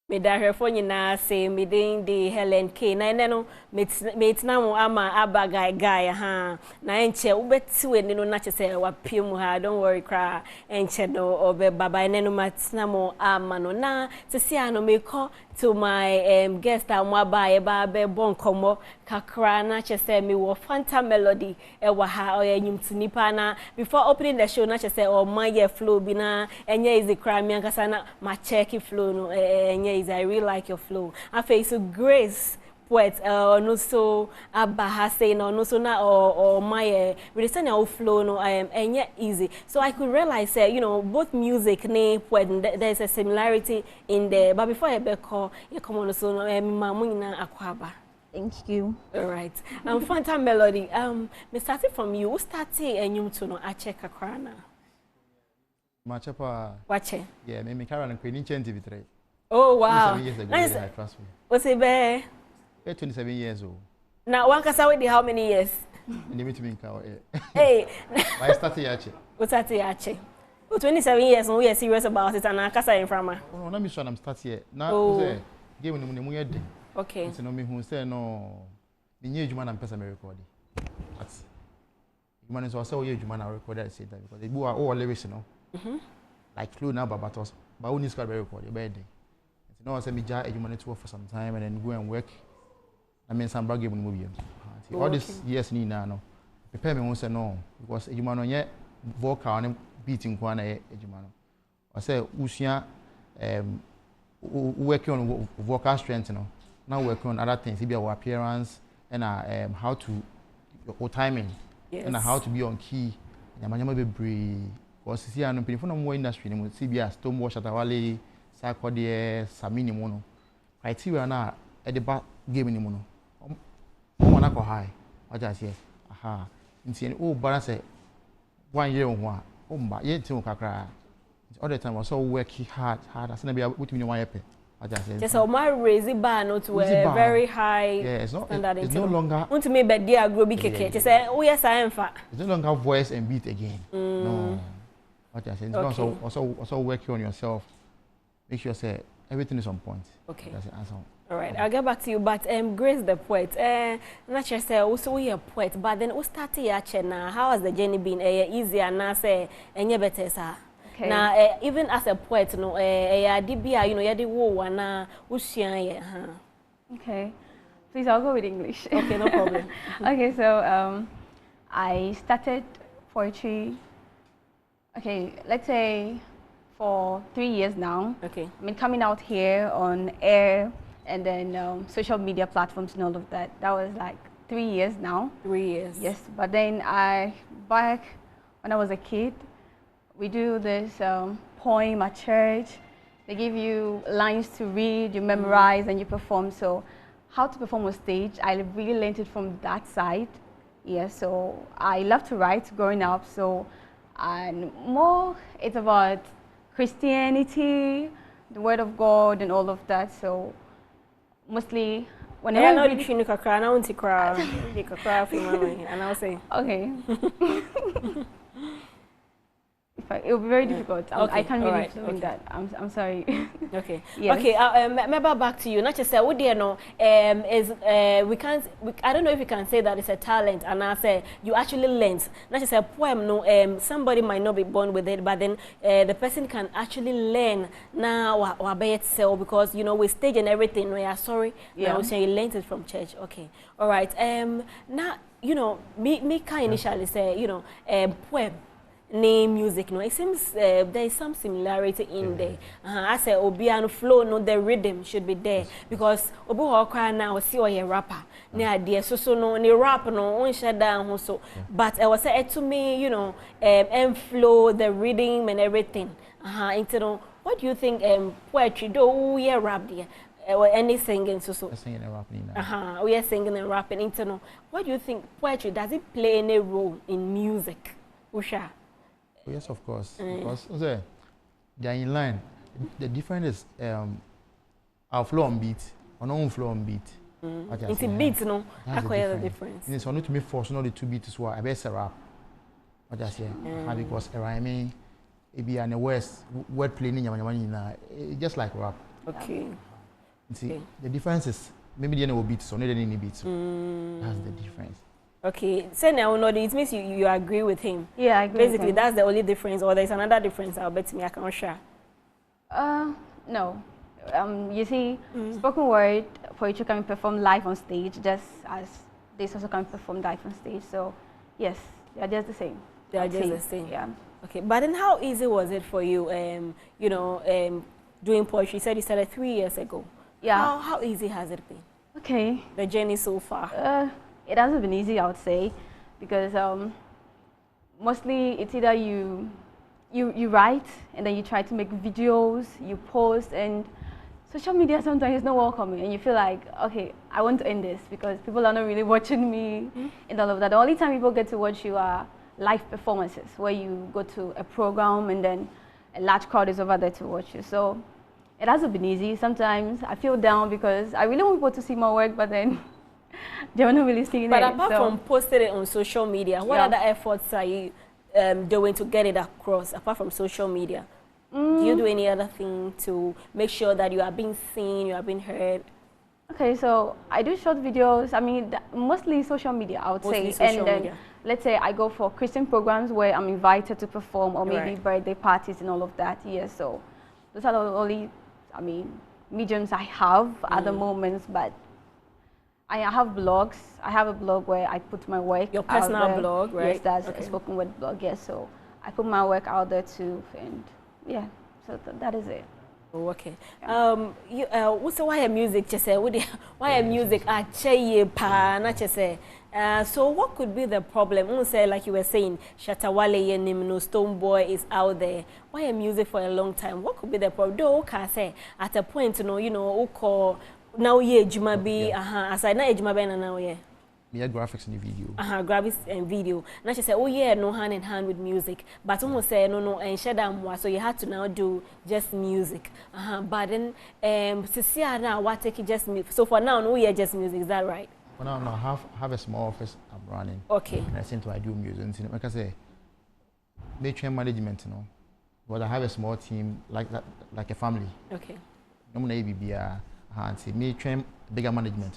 Me da hwefo nyina se me den de Helen K na ene no metina mo ama aba guy ha na enche ubeti weni no na chese wapiem ha don't worry cry enche no obe baba ene no matina mo ama no na sisi ano me call to my guest amwaba e ba be bon komo kakra na chese me wo Phanta melody e wa ha oyanyum tinipa na before opening the show na chese o my flow bi na enye easy cry me ankasa na ma check flow no enye I really like your flow. I feel so grace poet no so abaha say no so na or my really say no flow no and yet easy. So I could realize you know both music ne poet there's a similarity in there. But before I be call you come on so no mamu na akwaba. Thank you. All right. Phanta melody. Me started from you. Who started enyum to no ache kakra na? Machapa. Wache. Yeah, me carry on creating TV3. Oh wow. 27 years ago, nice. I trust me. What's it be? 27 years old. Now one kasa with how many years? Need me to be in car. Hey. I started yache. What's that yache? 27 years and we are serious about it and I kasa in frama. Oh, no, me sure I'm starting here. Now say give me the money day. Okay. So no me who say no. The new human and person recording. That's human is also you human are recorded I say that because they do all lyrics you know. Like clue now babatos. But only squad record your birthday. No, I said me ja human to work for some time and then go and work. I mean some bag game movie. All these years ni na no. Prepare me who say no because human on yet vocal and beating kwana human. I say usua working on vocal strength you know. Now working on other things, maybe our appearance and how to your timing and how to be on key. Nyamanyama be brave. Because see, I'm in front of more industry. You see, be a stonewash at Awale, Sarkodie, Samini mono. Criteria na at the back game in mono. One ako high. What I say? Aha. In seeing oh, balance 1 year on one. Oh, but yet to kakra. All the time I so working hard. As never with me 1 year. Just so my raising bar not to a very high standard. It's no longer. Want to make bad dear grow big cake. Just say, oh yes, I am fat. It's no longer voice and beat again. No. What I say, it's also working on yourself. Make sure say everything is on point. Okay. That's the answer. All right, I'll get back to you. But Grace the poet, not just say also we a poet, but then we started here now. How has the journey been? Easier now say any better sir. Okay. Now even as a poet, no, DBA, you know, you the wo na usian Okay, please I'll go with English. Okay, no problem. Okay, so I started poetry. Okay, let's say for 3 years now. Okay. I mean, coming out here on air and then social media platforms and all of that. That was like 3 years now. 3 years. Yes, but then back when I was a kid, we do this poem at church. They give you lines to read, you memorize, and you perform. So how to perform on stage, I really learned it from that side. Yeah, so I love to write growing up. So and more, it's about Christianity, the Word of God, and all of that. So mostly, whenever I know you can cry, I want to cry. You can cry for me, and I'll say, okay. It will be very difficult. Okay. I can't really explain that. I'm sorry. Okay. Yes. Okay. Maybe back to you. Not just say, what do you know? We can't. I don't know if you can say that it's a talent, and I say you actually learn. Not just a poem. No. Somebody might not be born with it, but then the person can actually learn now or by itself because you know with stage and everything. We are sorry. Yeah. Now, so you learned it from church. Okay. All right. Now you know me can initially say you know poem. Name music no it seems there is some similarity in there I say obiano flow no the rhythm should be there because obi ho kwa now see or rapper ne ade so no ne rap no on shut down so but I was say to me you know and flow the rhythm and everything into no what do you think poetry do we rap there or any singing so singing and rapping we are singing and rapping into no what do you think poetry does it play any role in music Usha? Yes, of course. Because they are in line. The difference is our flow on beat, or no flow on beat. It's a beat, no. That's the difference. It's only to me force not the 2 beats as well. I best rap. What I say, because rhyming, it be an word playing in just like rap. Okay. See, the difference is maybe the will beat, so no any beats. That's the difference. Okay, so now it means you agree with him. Yeah, I agree. Basically, that's the only difference, or there's another difference. I'll bet me I can't share. No. You see, spoken word poetry can be performed live on stage, just as this also can be performed live on stage. So, yes, they are just the same. They are just the same. Yeah. Okay, but then how easy was it for you? Doing poetry. You said you started 3 years ago. Yeah. How easy has it been? Okay. The journey so far. It hasn't been easy, I would say, because mostly it's either you write and then you try to make videos, you post, and social media sometimes is not welcoming, and you feel like, okay, I want to end this because people are not really watching me and all of that. The only time people get to watch you are live performances, where you go to a program and then a large crowd is over there to watch you. So it hasn't been easy. Sometimes I feel down because I really want people to see my work, but then they're not really seeing it. But apart from posting it on social media, what other efforts are you doing to get it across, apart from social media? Do you do any other thing to make sure that you are being seen, you are being heard? Okay, so I do short videos. I mean, mostly social media, I would say. Social media. Let's say I go for Christian programs where I'm invited to perform, or maybe birthday parties and all of that. Yes, so those are the only, mediums I have at the moment. But I have blogs. I have a blog where I put my work. Your personal blog, right? Yes, that's a spoken word blog. Yes, so I put my work out there too, and yeah, so that is it. Oh, okay. So why music? Just say why music? So what could be the problem? Say like you were saying, Shatawale Yenimno Stone Boy is out there. Why music for a long time? What could be the problem? Though say at a point, now ye Jumabi, as I know Jumabi now yeah. Yeah, graphics and video. Graphics and video. Now she said, oh yeah, no hand in hand with music. But almost say no, and shut down so you had to now do just music. But then now what take just music. So for now, no, yeah, just music. Is that right? For now, I have a small office I'm running. Okay. And I seem to I do music. Like I say, train management, but I have a small team like that, like a family. Okay. I'm gonna be and say me train bigger management,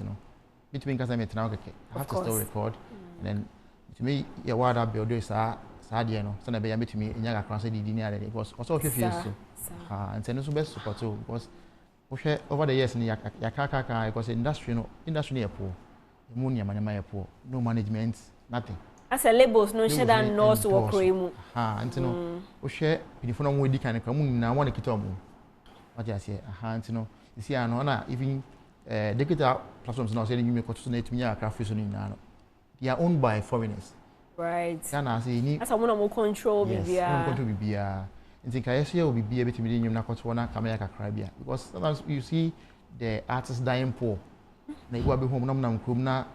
Between because I have to still record, and then to me, yeah, what I build is sad, so I be able to me in your class. It was also and then also best support too because over the years in your because industry poor, no management, nothing. As a labels, no share that no so work and share the phone with the kind of coming now one kit what I say, you see, I know even digital platforms now saying you make to me a craft now. They are owned by foreigners. Right. That's a more control BBA. And think I see will be able to be in your Camera Caribbean because sometimes you see the artists dying poor. They go be home now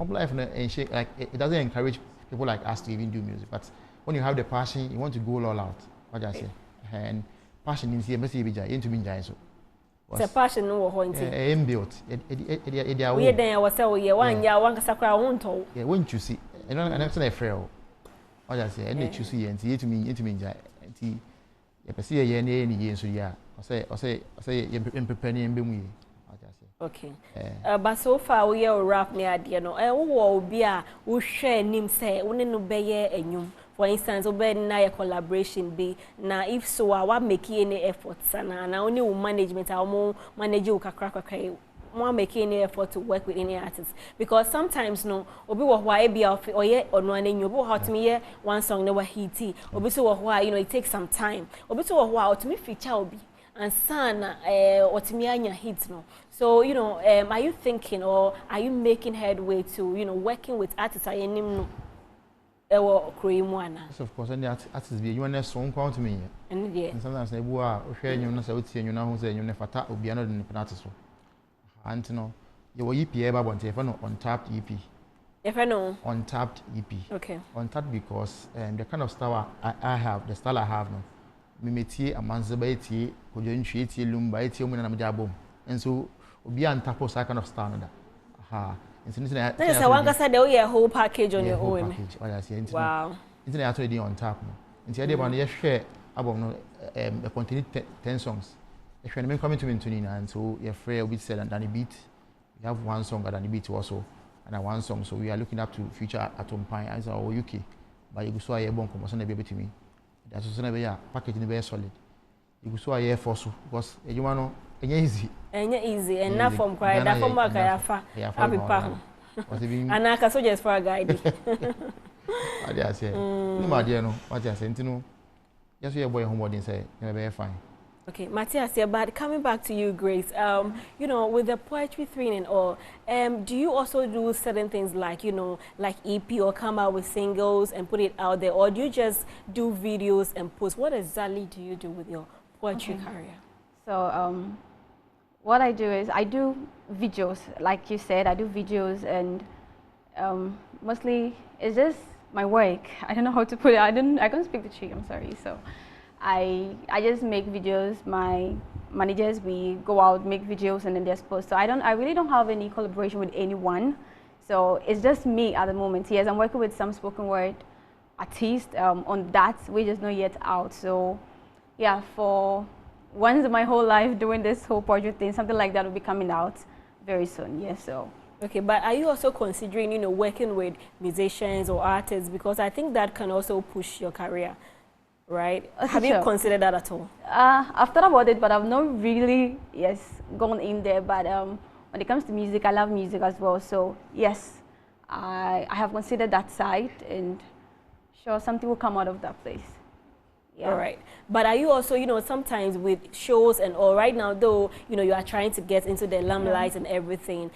life and shake like it doesn't encourage people like us to even do music. But when you have the passion, you want to go all out. What I say. And passion in here, must be into being giant. It's a passion no haunting. Inbuilt. We then was so yeah, one sakura won't hold. Yeah, when you see, and I'm not a frail. What I say, and you see, and see to me, if I see a year any so yeah, I say, in preparing and being okay. But so far we are wrap near dear no. Will be a who share name say, only no bear and you. For instance, obey na collaboration be na if so what make any efforts and only management or more manage you kakra more make any effort to work with any artist because sometimes no obi wo why be off or yeah or no and you how to me one song never hit obi so why it takes some time obi so why to me feature obi and son or to me anya hits no so are you thinking or are you making headway to working with artists I no yes, of course, and the artists be you want song count to me. And sometimes they were sharing you know say you know say you never tap will be another in the so. And you EP about untapped EP. If I know untapped EP. Okay. Untapped because the kind of style I have, the style I have no. Me metie amanzabati, kojonchi eti lumba eti omu na mjabom. And so obi untapped so kind of style no da. That's a one said they a whole package on your own. Wow. Internet actually on tap. Into the one share about no contain 10 songs. if you're coming to me and so you're free we said and Danny beat. We have one song at Danny beat also and one song. So we are looking up to future at Pine as our UK. But you go so I bon come so na be to me. That's also na be ya package ni be solid. You go so I for so because you know easy. Easy and not from cry that from work I fa. Happy pa. And I can suggest for a guide. I dare say. No my dear no, what you say no. Just your boy homework and say you be fine. Okay, Matthias, yeah, but coming back to you, Grace, you know, with the poetry thing and all, do you also do certain things like, you know, like EP or come out with singles and put it out there, or do you just do videos and post? What exactly do you do with your poetry career? So, what I do is I do videos, like you said, I do videos and mostly it's just my work. I don't know how to put it. I can't speak the Chi, I'm sorry. So. I just make videos. My managers, we go out, make videos, and then they're supposed to. I really don't have any collaboration with anyone. So it's just me at the moment. Yes, I'm working with some spoken word artists on that. We're just not yet out. So yeah, for once in my whole life doing this whole project thing, something like that will be coming out very soon. Yes, so. Okay, but are you also considering, you know, working with musicians or artists? Because I think that can also push your career. Right? Have you considered that at all? I've thought about it, but I've not really, gone in there. But when it comes to music, I love music as well. So, yes, I have considered that side, and sure, something will come out of that place. Yeah. All right. But are you also, you know, sometimes with shows and all, right now, though, you know, you are trying to get into the limelight and everything,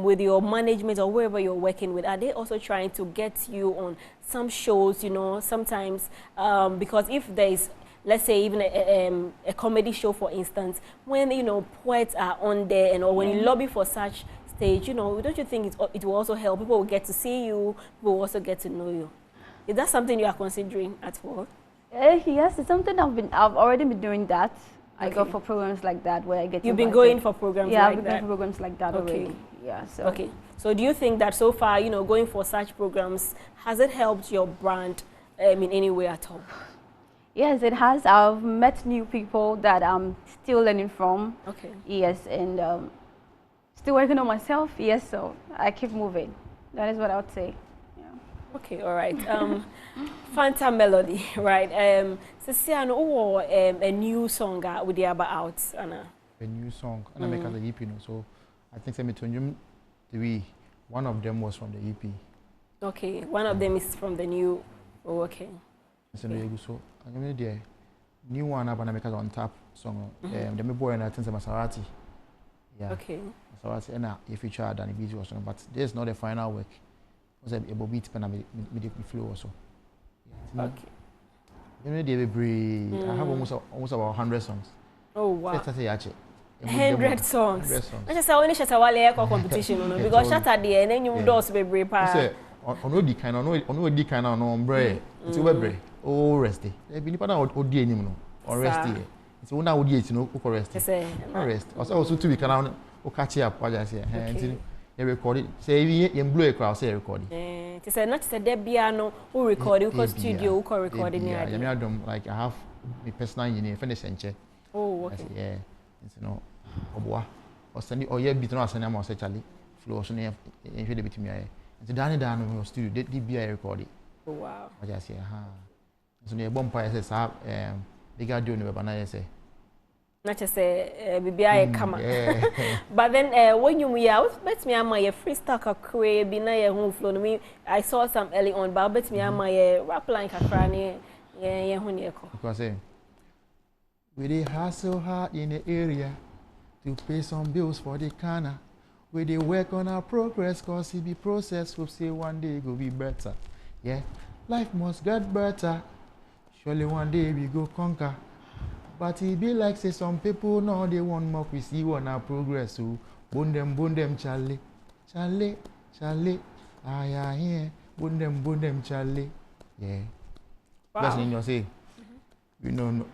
with your management or wherever you're working with, are they also trying to get you on some shows, you know, sometimes, because if there's, let's say, even a comedy show, for instance, when, you know, poets are on there and or when you lobby for such stage, you know, don't you think it will also help? People will get to see you, people will also get to know you. Is that something you are considering at all? Yes, it's something I've already been doing that. I go for programs like that where I get. You've been going for programs like that? Yeah, I've been going for programs like that already. Yeah, so. Okay, so do you think that so far, you know, going for such programs, has it helped your brand in any way at all? Yes, it has. I've met new people that I'm still learning from. Okay. Yes, and still working on myself. Yes, so I keep moving. That is what I would say. Okay, all right. Phanta Melody, right? Ceciano, a new song with the ABBA out, Anna. A new song, and I make as a EP, you know. So I think one of them was from the EP. Okay, one of them is from the new. Oh, okay. So I'm going to do new one up and I make on tap song. The boy and I think Maserati. Yeah. Okay. Maserati and I feature Danny Beach or something, but this is not the final work. Was a beat pen and medium flow also. Okay. You know, I have almost about 100 songs. Oh wow. 100 songs. I just say only Shatawale competition, because Saturday and then you doors be brave. On the kind of no umbrella. It's over. Oh, resty. There be people that would do anymore. Or resty. It's one hour, you know, rest. Rest. Also, 2 weeks around, catch up. What I say. They record it. Say you blue a crowd say recording. To say not to say piano who record you cause studio who recording yeah, I mean like I have my personal engineer finish and check. Oh okay. Yeah. It's no oboa. Or send it or yeah bit no send am say Charlie flow so na e hwe de bitimi aye. Nti dan no studio they be a record it. Oh wow. What I say So na e bomb pa say sa bigger do no be na say. Not just say BBI kama. But then when you bet me am my freestyle kakwe bi na ye home flow no me I saw some early on but bet me am my rap line kakra ne ye ho ne ko. Because we dey hustle hard in the area to pay some bills for the corner. We dey work on our progress cause it be process hope say one day it go be better. Yeah. Life must get better. Surely one day we go conquer. But it be like say some people know they want more we see on our progress. So bone them Charlie. I here. Bone them Charlie. Yeah. Wow. That's what you say. You know.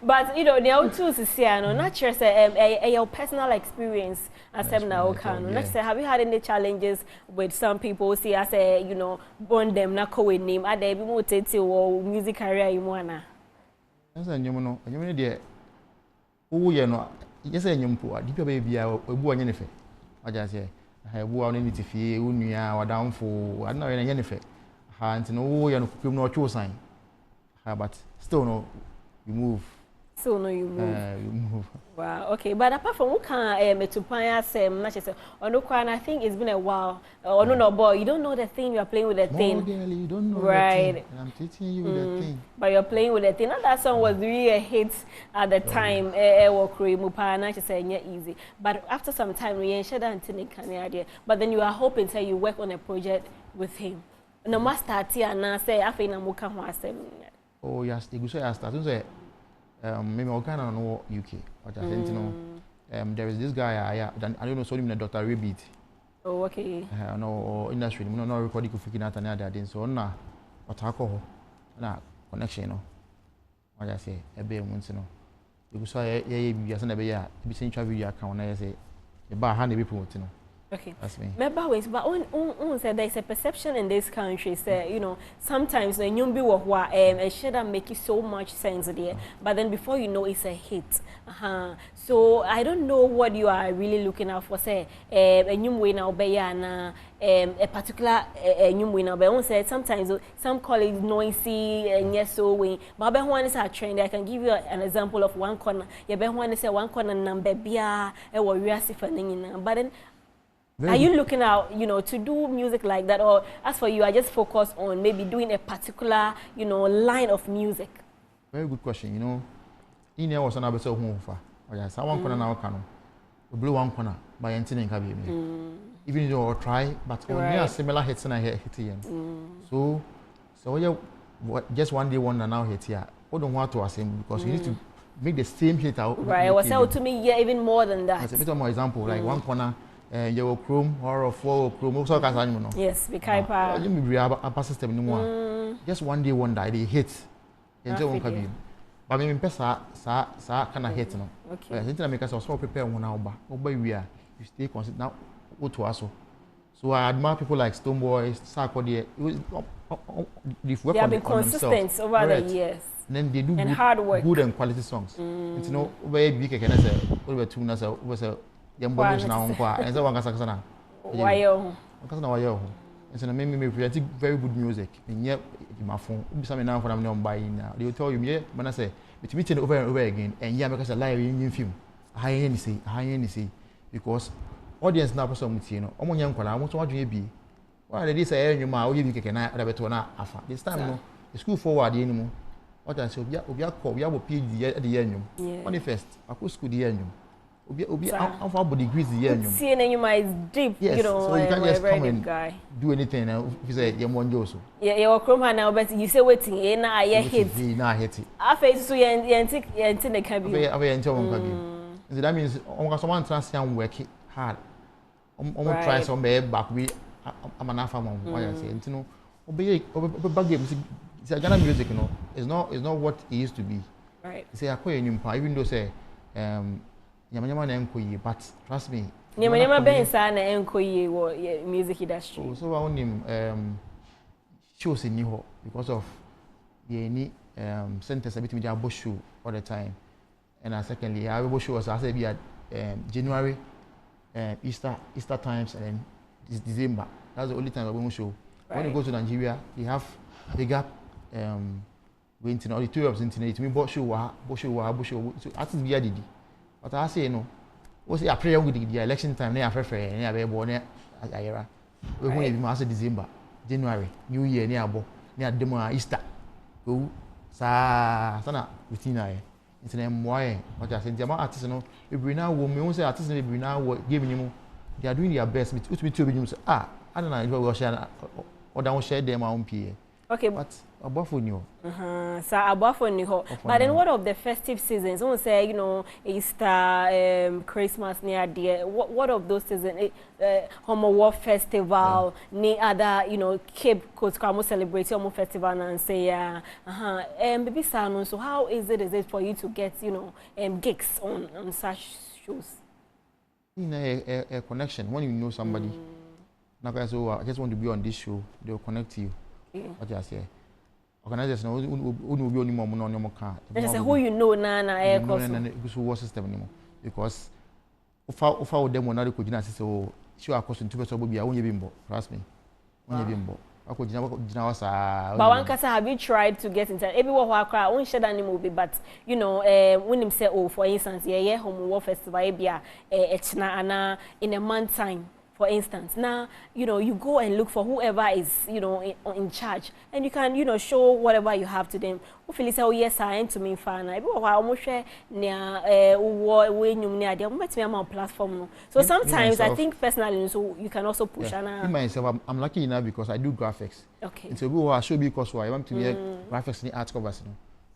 But you know, the old tools is here, no. Not just your personal experience as now can. Not say have you had any challenges with some people? See, I say you know, bone them not call name. Are they be motivated or music career you wanna? That's a you know there. who you know, yes, I am poor. Deep baby, I will go anything. I just say, I have one in it if you are down for, I know anything. And no, you know, no true sign. But still, no, you move. So no, you move. You move. Wow. Okay. But apart from who can metupanya not just and I think it's been a while. Oh no, boy, you don't know the thing. You are playing with the thing. Girl, you don't know right. The thing. And I'm teaching you the thing. But you're playing with the thing. And that song was really a hit at the time. Mupana, she said, yeah, easy. But after some time, we ain't idea. But then you are hoping to you work on a project with him. No master tia na say I feel na muka ho asem. Oh yes, they go say I start say maybe Ghana no UK. But I think there is this guy I don't know so him Dr. Rebit. Oh okay. No industry no recording ku fiki na tani ada so na otako ho na connection no. What I say e be mu ntino. You go say ye bibia say na be ya bi say ntwa video account na say e ba ha na be promote no. Okay. That's me. But on said there's a perception in this country, say, you know, sometimes when you be a shit that make it so much sense there, but then before you know it's a hit. So I don't know what you are really looking out for, say, a new winner be a particular new winner. But on said sometimes some call it noisy and yes so we but one is a trend. I can give you an example of one corner. Yeah, one is a one corner number bia or we are but then are you looking out, you know, to do music like that, or as for you, I just focus on maybe doing a particular, you know, line of music? Very good question. You know, in here was another so home for. Oh yes, I want corner now canon. We blew one corner by entering Kabi. Even though I try, but only a similar hits and I hit here. So yeah, just one day one and now hit here. I don't want to assume because you need to make the same hit out. Right. Was out to me, yeah, even more than that. As a bit of more example, like one corner. Your chrome or four chrome also has animal. Yes, because you may a system anymore. Just one day, one day they hit. Until one can be. But maybe pesa sa kind of hit no. Okay. I think I make us also prepare one hour. But we are you stay consistent now. Go to us. So I admire people like Stoneboy, Sarkodie. They have been consistent over the years. And then they do and hard work. Good and quality songs. You know, where we can say over two nas was a Yambos now, and so one Casana. Why you? And so, me present very good music. And yet, my phone, something now for I'm buying now. They will tell you, yeah, when I say, it's meeting over and over again, and yeah, because a live in film. High any say, because audience now for some, you know, almost young, I want to watch you be. Why they say, you might give you can I have to an afa. This time, no, the school forward anymore. What I say, we are called, we have a PhD at the end. Only first, I could school the end. Obi how degrees the year. Seeing you is deep, yes, you know. So you can't just come and guy. do anything. If you say you're one Joso. Yeah, you're chroma now, but you say waiting. Now I hit. Now hit it. I face so you the cabin. So that means someone transient work hard. Try some back. I'm an alpha mom. Why I say, you know, obey games. It's a Ghana music, you know. It's not what it used to be. Right. Say I call you even though say Nyama na enkoyi, but trust me. Nyama ben sa na enkoyi wo music industry. So I want him shows in Niho because of the any centers a bit media boss show all the time. And secondly, I will show us I say be at January, Easter times, and then December. That's the only time we will show. Right. When you go to Nigeria, they have bigger going to the 2 of internet. Me boss show. So artists be added. But I say no. We say I pray with the election time. Near February, near born Ayera. We go in December, January, New Year, near demo Easter. Go sana routine aye. It's an moye. But I say the artists no. We bring now we say artists we bring now giving you. They are doing their best. With me to be say I don't know if we will share or don't share them own PA. Okay, but above for you. So above for you. But then what of the festive seasons? Someone say, you know, Easter, Christmas near there. What of those seasons? Homo War Festival, ni other, you know, Cape Coast Carmo celebrate Homo Festival and say, baby Sano. So how is it for you to get, you know, gigs on such shows? In a connection when you know somebody. Now, so I just want to be on this show. They will connect you. What I say. organizers no unu obi oni mo no no ka say who you know na air course so war system ni mo because ofa wo demo na ko gina say o sure akoso ntu so bobia wonye bi mbo trust me wonye bi mbo ako gina wasa but one kasa have you tried to get into every wo akra won share that name be but you know when him say oh for instance yeah home war festival e bia echna ana in a month time. For instance, now, you know, you go and look for whoever is, you know, in charge. And you can, you know, show whatever you have to them. Hopefully, say, oh, yes, I am to me fan. I almost share near when you near them. But me, I'm on platform. So sometimes, I think personally, so you can also push. Me myself, I'm lucky enough because I do graphics. Okay. And so we will show because I want to be graphics in art covers.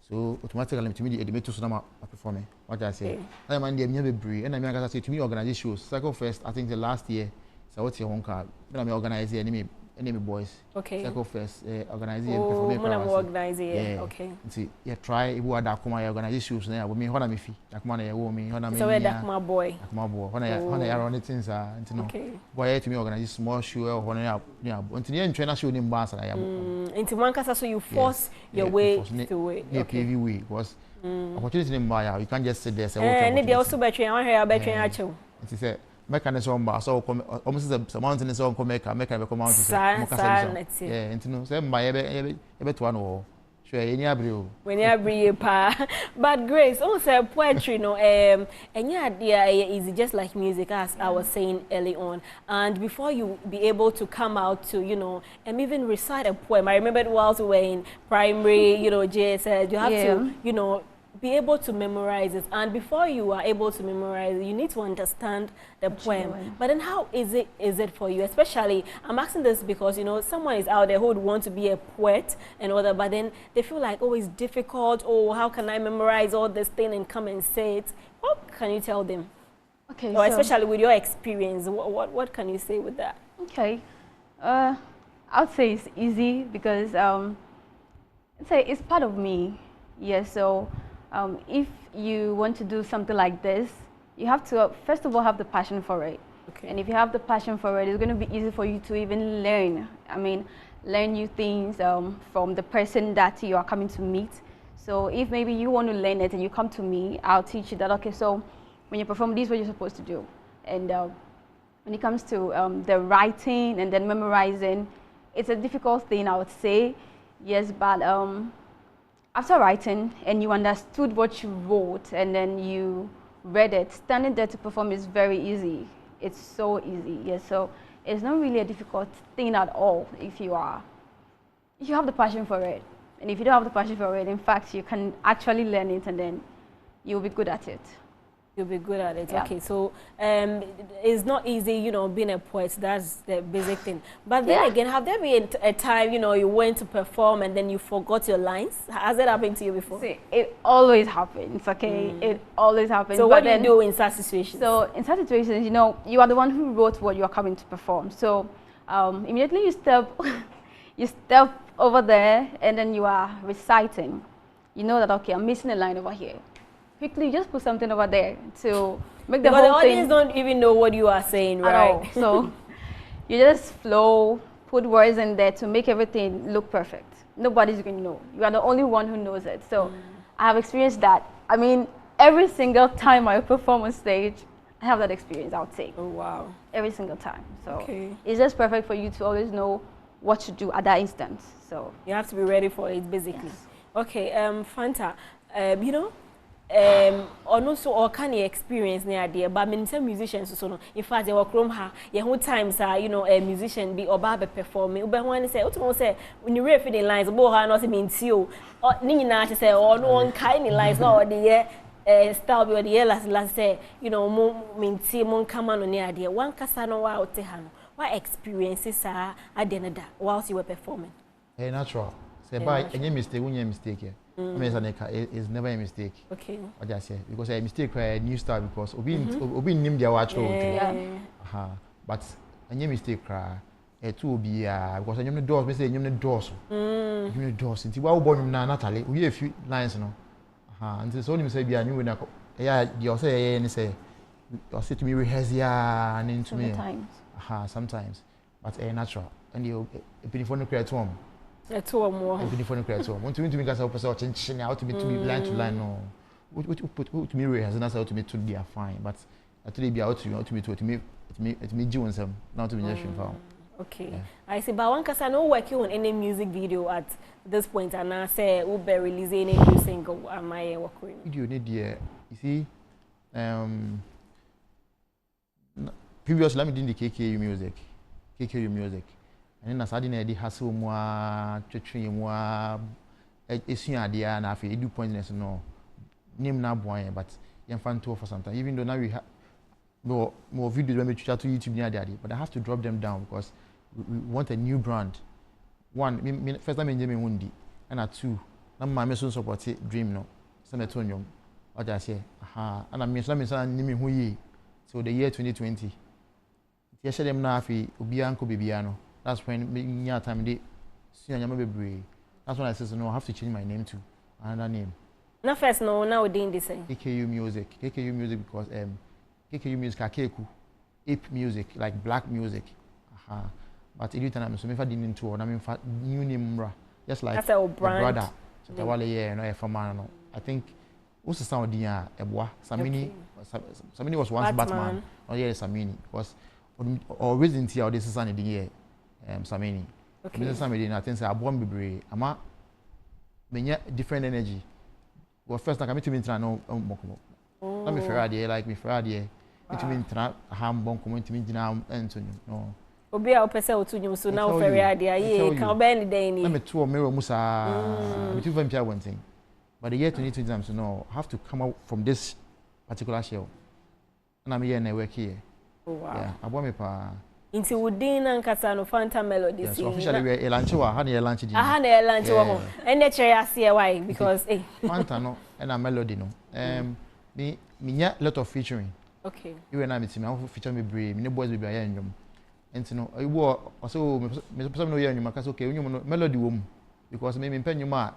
So automatically, to me, the edit to cinema performing. What I say, I am the me be and I say to me organize shows. Second first, I think the last year. So what's your own card? When I organize enemy boys. Okay. Circle first, organize it. When I'm organizing, yeah. Okay. See, yeah, try. If we are that come, I organize shoes. Now, we mean, what fee? That come on, I owe me. So where that my boy? That my boy. When I run it things, you know. Okay. Boy, to me organize small shoe or when I, yeah. Until the end, trainer show them bars and I am. Into one case, so you force your way to it. Yeah, PV way was opportunity in buyer. You can't just sit there. Say, need also battery. I want to hear battery actually. It is mechanism ba so almost the mountain is on come make be come out so yeah intino say mba ebe to no sure any abre when you abre pa but Grace on say poetry no enya dey easy just like music as I was saying early on, and before you be able to come out to, you know, and even recite a poem. I remember whilst we were in primary, you know, JSS, you have to, you know, be able to memorize it, and before you are able to memorize it, you need to understand the poem. But then how is it for you? Especially, I'm asking this because, you know, someone is out there who would want to be a poet and all that, but then they feel like, oh, it's difficult, oh, how can I memorize all this thing and come and say it? What can you tell them? Okay. Or so especially with your experience, what can you say with that? Okay. I would say it's easy because it's part of me. Yes, so if you want to do something like this, you have to first of all have the passion for it. Okay. And if you have the passion for it, it's going to be easy for you to even learn. I mean, learn new things from the person that you are coming to meet. So if maybe you want to learn it and you come to me, I'll teach you that, okay, so when you perform, this is what you're supposed to do. And when it comes to the writing and then memorizing, it's a difficult thing, I would say. Yes, but after writing and you understood what you wrote and then you read it, standing there to perform is very easy. It's so easy. Yes, so it's not really a difficult thing at all if you have the passion for it. And if you don't have the passion for it, in fact, you can actually learn it and then you'll be good at it. You'll be good at it. Yeah. Okay, so it's not easy, you know, being a poet. That's the basic thing. But then again, have there been a time, you know, you went to perform and then you forgot your lines? Has that happened to you before? See, it always happens, okay? It always happens. So what do you do in such situations? So in such situations, you know, you are the one who wrote what you are coming to perform. So immediately you step over there and then you are reciting. You know that, okay, I'm missing a line over here. Quickly, just put something over there to make the whole thing. The audience don't even know what you are saying, right? At all. So you just flow, put words in there to make everything look perfect. Nobody's going to know. You are the only one who knows it. So I have experienced that. I mean, every single time I perform on stage, I have that experience, I would say. Oh, wow. Every single time. So it's just perfect for you to always know what to do at that instant. So you have to be ready for it, basically. Yes. Okay, Phanta, you know, or no so or can you experience near there, but many musicians so no. In fact, they work from her. Your whole times are, you know, a musician be or barber performing. Ube one say, what say when you read the lines, bo her not mean to you. Or Nina say, or no one kind of lines, no, the year style be the year last say, you know, mean see mon come on near there. One casano out to him. What experiences are at the end of that whilst you were performing? Hey, natural. Say by any mistake, when you mistake here. I mean, it's never a mistake. Okay. What I say, because a mistake a new start because obi nim dia watch but any mistake cry two be because anyum the doors me say anyum the doors. Anyum the doors. Inti wa wo nyum na Natalie, we a few lines no. Until so nim say be anyu we na you say any say you say to me rehearse ya and into me. Sometimes. Sometimes. But natural. And you if you want to create one. two or more. I'm for the creator. Want to me because I was watching how to be line to line. No, what to me has not to me to be fine, but actually be out to me to me June some not to be just found. Okay, yeah. I see. But one cause I know working on any music video at this point, and I say we'll be releasing a new single. Am I working? Video need you see, previously let me do the KKU music, and then I started the hustle more, treating more, it's your idea, and I feel do pointless no name na boy, but you're fan tour for some time. Even though now we have more videos when we chat to YouTube near daddy, but I have to drop them down because we want a new brand. One, first time in Jamie Wundi, and two, now my son support dream no, some etonium. What I say, and I mean, some is name who ye. So the year 2020, yes, them now fi Ubianco Bibiano. That's when me time they see a baby. That's when I said no, I have to change my name to another name. No first no, now we're doing this. KKU music because KKU music Kakeku, ape music like black music. But it time so me fa din into or na me fa new name just like that's our brand. Brother. So tawale yeah, no, a man no. I think what's the sound din eboa Samini was once Batman. Oh yeah, Samini because always in here this is an idea Samini. Okay. This Samini I think say abom bebre ama menya different energy. Well first I come to me try no mokomo. Na me Ferrari like me Ferrari. It mean try ham bon comment me gina Antonio. No. Obi a opese otunyu so na o Ferrari aye kan be ni den ni. Na me to mirror musa. Me to vampire one thing. But the year 2020 so no have to come out from this particular shell. And I'm here na work here. Oh wow. Yeah, abo me pa. Inti wudin na nkasa no Phanta melody si. Yes, officially we e launch wa, ha na e launch din. Aha na e launch wa ho. Ene chere ase why because Phanta no and a melody no. Me nya lot of featuring. Okay. You and I me feature me brave, me boys be aye ndwom. Enti no e wo also me person no ye ndwom aka so okay, ndwom no melody wo mu because me pen ndwom a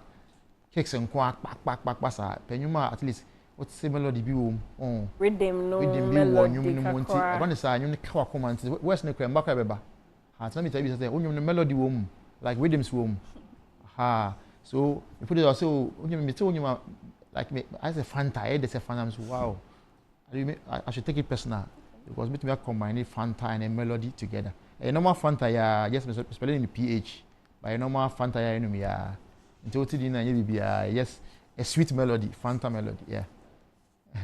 kicks and kwa pak sa pen ndwom a at least what say melody bi wo mu. Rhythm no melody ndwom no nti abane sa ndwom ne kawa command west ne kra mbaka beba. Ha tell me tell you say ndwom no melody wo mu like rhythms wo mu. Ha so you put it also ndwom me tell ndwom like me as a Phanta, I say Phanta, I'm so wow. I should take it personal because me to combine Phanta and a melody together. A normal Phanta, yeah, yes, spelling in the PH. But a normal Phanta, yeah, you know, yeah, until today, yes, a sweet melody, Phanta melody, yeah.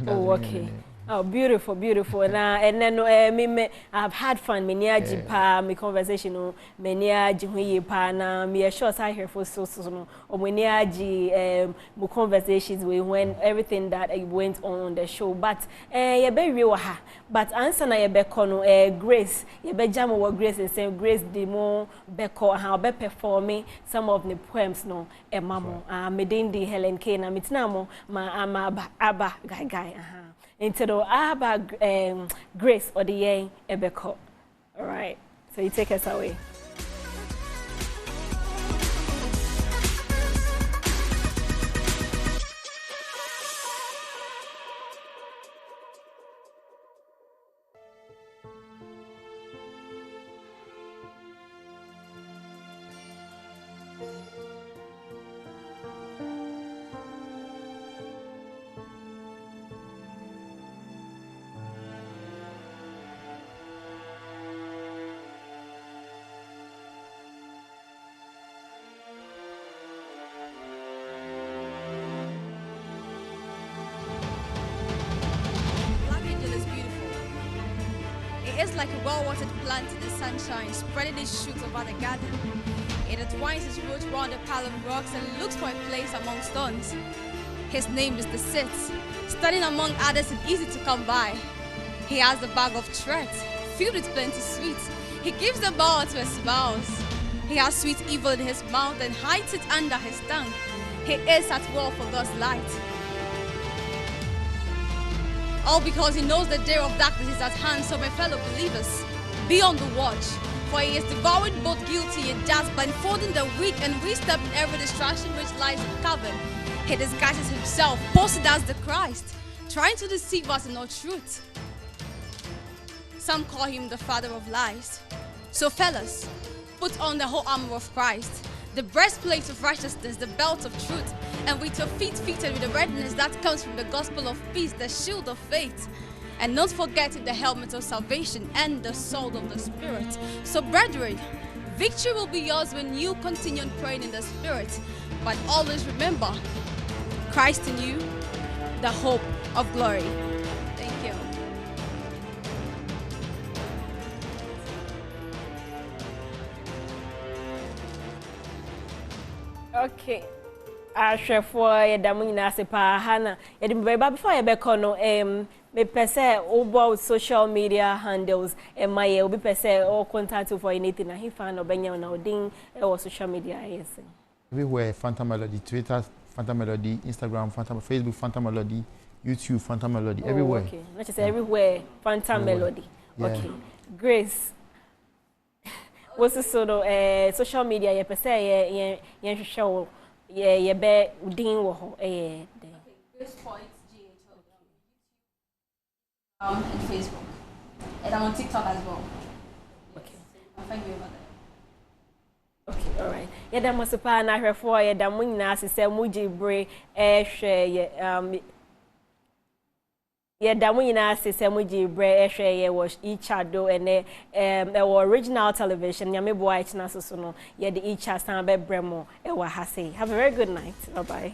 Oh, okay. Oh, beautiful, beautiful. And then I've had fun. Me niaji pa, me conversation no, me niaji huye pa na me sure I hear for so no. Or me niaji mo conversations when everything that went on the show. But ye be real ha. But answer na ye be kono Grace. Ye be jam over Grace and say Grace demo be ko ha be performing some of the poems no. Mamo me di Helen K na mitnamo ma aba guy. Into the Grace or the Yang Ebeko. All right, so you take us away. It's like a well-watered plant in the sunshine, spreading its shoots over the garden. It entwines its roots around a pile of rocks and looks for a place among stones. His name is the Sith, standing among others and easy to come by. He has a bag of threats, filled with plenty sweets. He gives them all to his spouse. He has sweet evil in his mouth and hides it under his tongue. He is at war for God's light. All because he knows the day of darkness is at hand. So my fellow believers, be on the watch, for he is devouring both guilty and just, blindfolding the weak and re-stepping every distraction which lies uncovered. He disguises himself, posted as the Christ, trying to deceive us in all truth. Some call him the father of lies. So fellas, put on the whole armor of Christ, the breastplate of righteousness, the belt of truth, and with your feet fitted with the readiness that comes from the gospel of peace, the shield of faith. And not forgetting the helmet of salvation and the sword of the Spirit. So, brethren, victory will be yours when you continue on praying in the Spirit. But always remember, Christ in you, the hope of glory. Thank you. Okay. Ashefo ye damu nyina se pa hana ye dem beba before ye beko no me pese obo social media handles my ye obi pese or contact you for anything na he fan obenya na odin or social media yes everywhere Phanta Melody, Twitter Phanta Melody, Instagram Phanta, Facebook Phanta Melody, YouTube Phanta Melody, everywhere. Okay, not just everywhere Phanta Melody. Yeah. Okay, Grace. What's the sort of social media ye pese ye show ye be udin wo ho Grace Points GHO. And Facebook. And I'm on TikTok as well. Okay. I'll find you over there. Okay, all right. Yeah, that must pa na hwefo ye da mo nyina asese muji bre hwe ye yeah, da mo nyina asese muji bre hwe ye was Ichado and original television nyame boa ichina so no ye the Icha stand be bremo e wa ha say. Have a very good night. Bye bye.